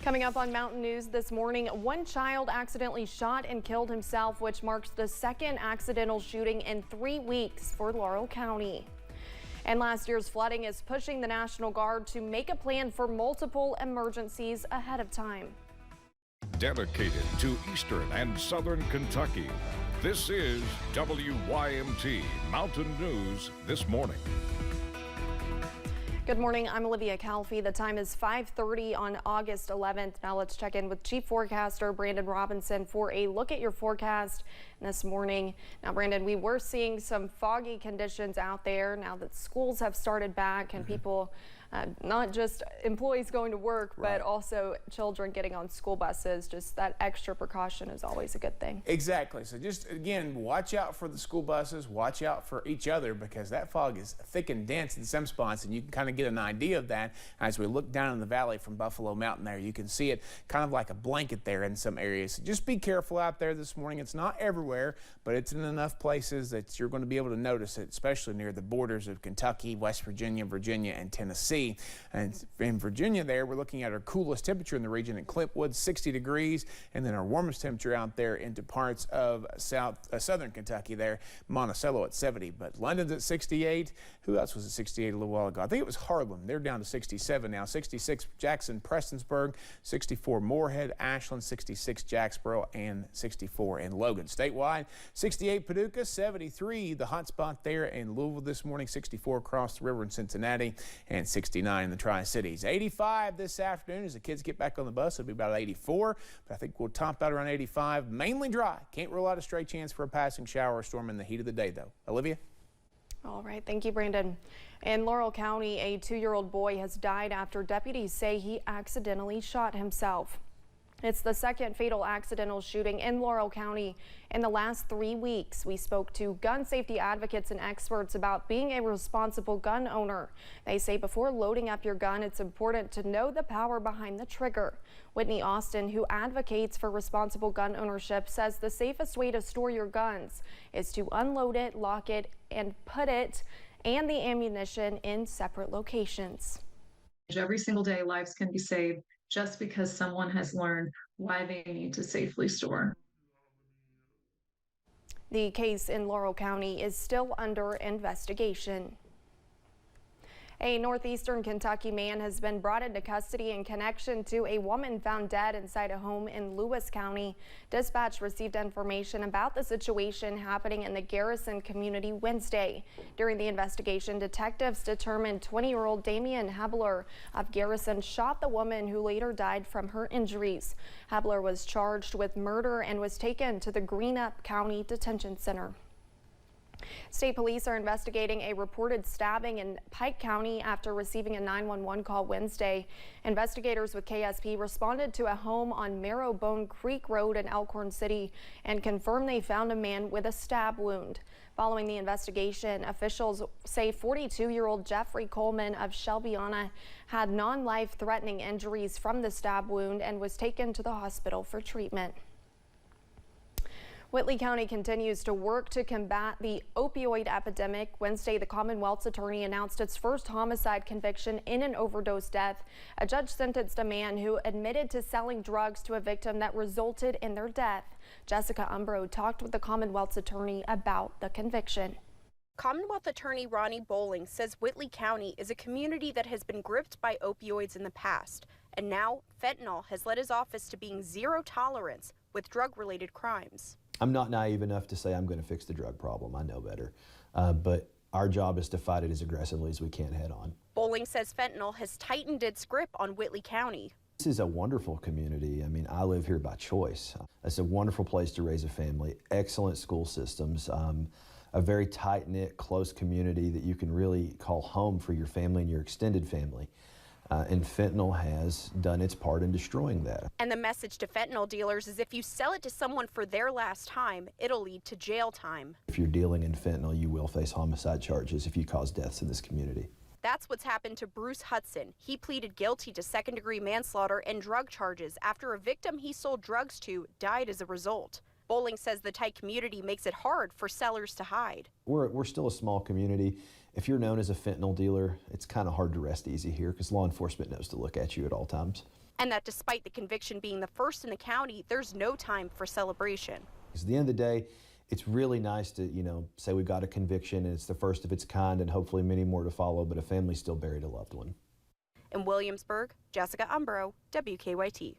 Coming up on Mountain News this morning, one child accidentally shot and killed himself, which marks the second accidental shooting in 3 weeks for Laurel County. And last year's flooding is pushing the National Guard to make a plan for multiple emergencies ahead of time. Dedicated to Eastern and Southern Kentucky, this is WYMT Mountain News This Morning. Good morning, I'm Olivia Calfee. The time is 5:30 on August 11th. Now let's check in with Chief Forecaster Brandon Robinson for a look at your forecast this morning. Now, Brandon, we were seeing some foggy conditions out there now that schools have started back and people, not just employees going to work, but also children getting on school buses. Just that extra precaution is always a good thing. Exactly. So just, again, watch out for the school buses, watch out for each other, because that fog is thick and dense in some spots, and you can kind of get an idea of that as we look down in the valley from Buffalo Mountain there. You can see it kind of like a blanket there in some areas. So just be careful out there this morning. It's not everywhere, but it's in enough places that you're going to be able to notice it, especially near the borders of Kentucky, West Virginia, Virginia, and Tennessee. And in Virginia there, we're looking at our coolest temperature in the region at Clintwood, 60 degrees, and then our warmest temperature out there into parts of southern Kentucky there, Monticello at 70. But London's at 68. Who else was at 68 a little while ago? I think it was Harlem. They're down to 67 now. 66 Jackson, Prestonsburg, 64 Moorhead, Ashland, 66 Jacksboro, and 64 in Logan. Statewide, 68 Paducah, 73 the hot spot there in Louisville this morning, 64 across the river in Cincinnati, and 69 in the Tri-Cities. 85 this afternoon as the kids get back on the bus. It'll be about 84, but I think we'll top out around 85. Mainly dry. Can't rule out a stray chance for a passing shower or storm in the heat of the day, though. Olivia? All right, thank you, Brandon. In Laurel County, a 2-year-old boy has died after deputies say he accidentally shot himself. It's the second fatal accidental shooting in Laurel County in the last 3 weeks. We spoke to gun safety advocates and experts about being a responsible gun owner. They say before loading up your gun, it's important to know the power behind the trigger. Whitney Austin, who advocates for responsible gun ownership, says the safest way to store your guns is to unload it, lock it, and put it and the ammunition in separate locations. Every single day, lives can be saved just because someone has learned why they need to safely store. The case in Laurel County is still under investigation. A northeastern Kentucky man has been brought into custody in connection to a woman found dead inside a home in Lewis County. Dispatch received information about the situation happening in the Garrison community Wednesday. During the investigation, detectives determined 20-year-old Damian Hebler of Garrison shot the woman, who later died from her injuries. Hebler was charged with murder and was taken to the Greenup County Detention Center. State police are investigating a reported stabbing in Pike County after receiving a 911 call Wednesday. Investigators with KSP responded to a home on Marrowbone Creek Road in Elkhorn City and confirmed they found a man with a stab wound. Following the investigation, officials say 42-year-old Jeffrey Coleman of Shelbyana had non-life-threatening injuries from the stab wound and was taken to the hospital for treatment. Whitley County continues to work to combat the opioid epidemic. Wednesday, the Commonwealth's attorney announced its first homicide conviction in an overdose death. A judge sentenced a man who admitted to selling drugs to a victim that resulted in their death. Jessica Umbro talked with the Commonwealth's attorney about the conviction. Commonwealth Attorney Ronnie Bowling says Whitley County is a community that has been gripped by opioids in the past, and now fentanyl has led his office to being zero tolerance with drug-related crimes. I'm not naive enough to say I'm going to fix the drug problem. I know better. But our job is to fight it as aggressively as we can head on. Bowling says fentanyl has tightened its grip on Whitley County. This is a wonderful community. I mean, I live here by choice. It's a wonderful place to raise a family, excellent school systems, a very tight-knit, close community that you can really call home for your family and your extended family. And fentanyl has done its part in destroying that. And the message to fentanyl dealers is if you sell it to someone for their last time, it'll lead to jail time. If you're dealing in fentanyl, you will face homicide charges if you cause deaths in this community. That's what's happened to Bruce Hudson. He pleaded guilty to second-degree manslaughter and drug charges after a victim he sold drugs to died as a result. Bowling says the tight community makes it hard for sellers to hide. We're still a small community, if you're known as a fentanyl dealer, it's kind of hard to rest easy here because law enforcement knows to look at you at all times. And that despite the conviction being the first in the county, there's no time for celebration. Because at the end of the day, it's really nice to, say we got a conviction and it's the first of its kind and hopefully many more to follow, but a family still buried a loved one. In Williamsburg, Jessica Umbro, WKYT.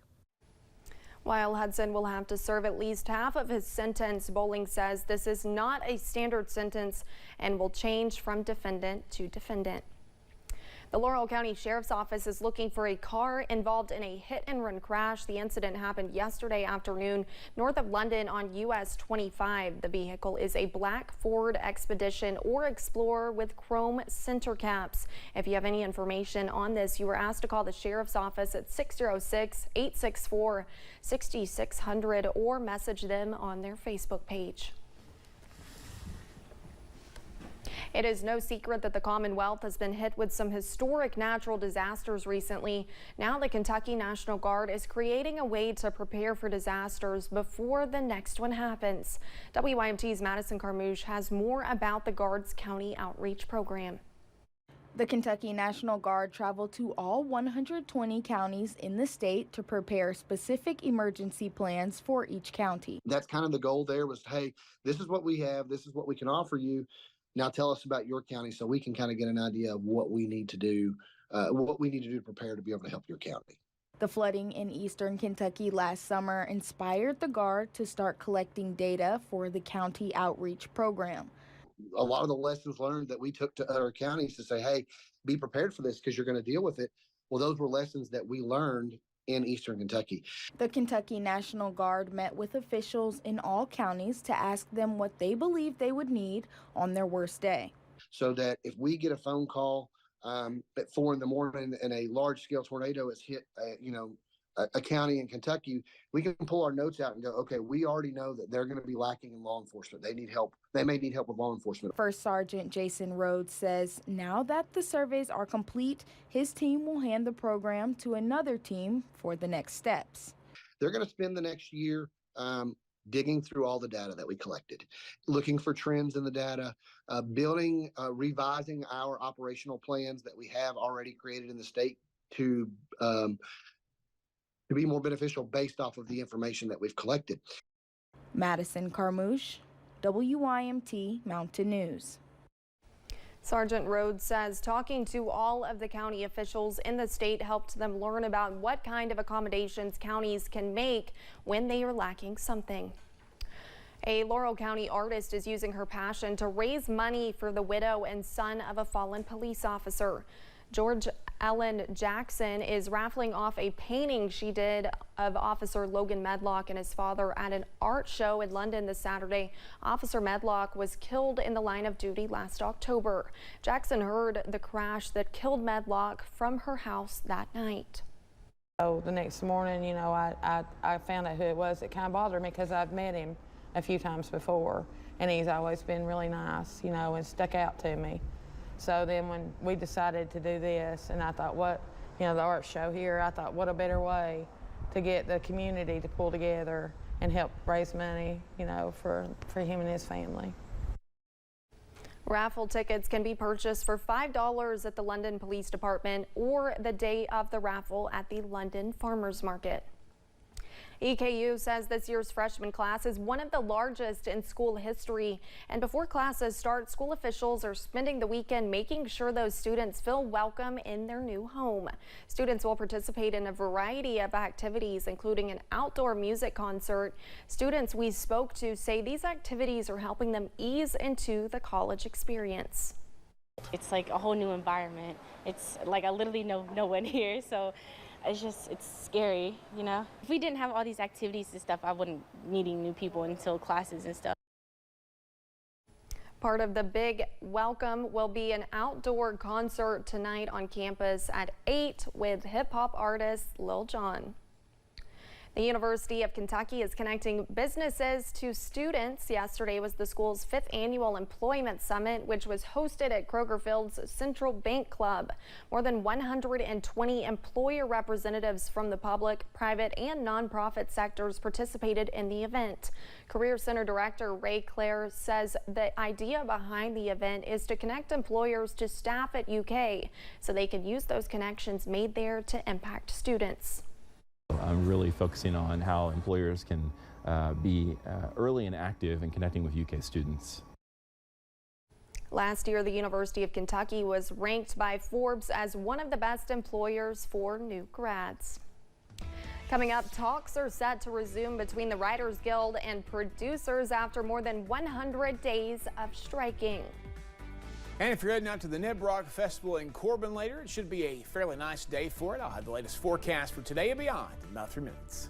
While Hudson will have to serve at least half of his sentence, Bowling says this is not a standard sentence and will change from defendant to defendant. The Laurel County Sheriff's Office is looking for a car involved in a hit-and-run crash. The incident happened yesterday afternoon north of London on US 25. The vehicle is a black Ford Expedition or Explorer with chrome center caps. If you have any information on this, you are asked to call the Sheriff's Office at 606-864-6600 or message them on their Facebook page. It is no secret that the Commonwealth has been hit with some historic natural disasters recently. Now the Kentucky National Guard is creating a way to prepare for disasters before the next one happens. WYMT's Madison Carmouche has more about the Guard's county outreach program. The Kentucky National Guard traveled to all 120 counties in the state to prepare specific emergency plans for each county. That's kind of the goal there was, hey, this is what we have, this is what we can offer you. Now tell us about your county so we can kind of get an idea of what we need to do, to prepare to be able to help your county. The flooding in eastern Kentucky last summer inspired the Guard to start collecting data for the county outreach program. A lot of the lessons learned that we took to other counties to say, hey, be prepared for this because you're going to deal with it. Well, those were lessons that we learned in eastern Kentucky. The Kentucky National Guard met with officials in all counties to ask them what they believe they would need on their worst day. So that if we get a phone call at 4 in the morning and a large-scale tornado has hit, a county in Kentucky, we can pull our notes out and go, okay, we already know that they're going to be lacking in law enforcement. They need help. They may need help with law enforcement. First Sergeant Jason Rhodes says now that the surveys are complete, his team will hand the program to another team for the next steps. They're going to spend the next year digging through all the data that we collected, looking for trends in the data, revising our operational plans that we have already created in the state to be more beneficial based off of the information that we've collected. Madison Carmouche, WYMT Mountain News. Sergeant Rhodes says talking to all of the county officials in the state helped them learn about what kind of accommodations counties can make when they are lacking something. A Laurel County artist is using her passion to raise money for the widow and son of a fallen police officer. George Ellen Jackson is raffling off a painting she did of Officer Logan Medlock and his father at an art show in London this Saturday. Officer Medlock was killed in the line of duty last October. Jackson heard the crash that killed Medlock from her house that night. So the next morning, I found out who it was. It kind of bothered me because I've met him a few times before, and he's always been really nice, and stuck out to me. So then when we decided to do this, and I thought, the art show here, I thought, what a better way to get the community to pull together and help raise money, for him and his family. Raffle tickets can be purchased for $5 at the London Police Department or the day of the raffle at the London Farmers Market. EKU says this year's freshman class is one of the largest in school history, and before classes start, school officials are spending the weekend making sure those students feel welcome in their new home. Students will participate in a variety of activities, including an outdoor music concert. Students we spoke to say these activities are helping them ease into the college experience. It's like a whole new environment. It's like I literally know no one here, so it's scary, If we didn't have all these activities and stuff, I wouldn't meeting new people until classes and stuff. Part of the big welcome will be an outdoor concert tonight on campus at 8 with hip-hop artist Lil Jon. The University of Kentucky is connecting businesses to students. Yesterday was the school's 5th annual employment summit, which was hosted at Kroger Field's Central Bank Club. More than 120 employer representatives from the public, private, and nonprofit sectors participated in the event. Career Center Director Ray Clare says the idea behind the event is to connect employers to staff at UK so they can use those connections made there to impact students. I'm really focusing on how employers can be early and active in connecting with UK students. Last year, the University of Kentucky was ranked by Forbes as one of the best employers for new grads. Coming up, talks are set to resume between the Writers Guild and producers after more than 100 days of striking. And if you're heading out to the Nibrock Festival in Corbin later, it should be a fairly nice day for it. I'll have the latest forecast for today and beyond in about 3 minutes.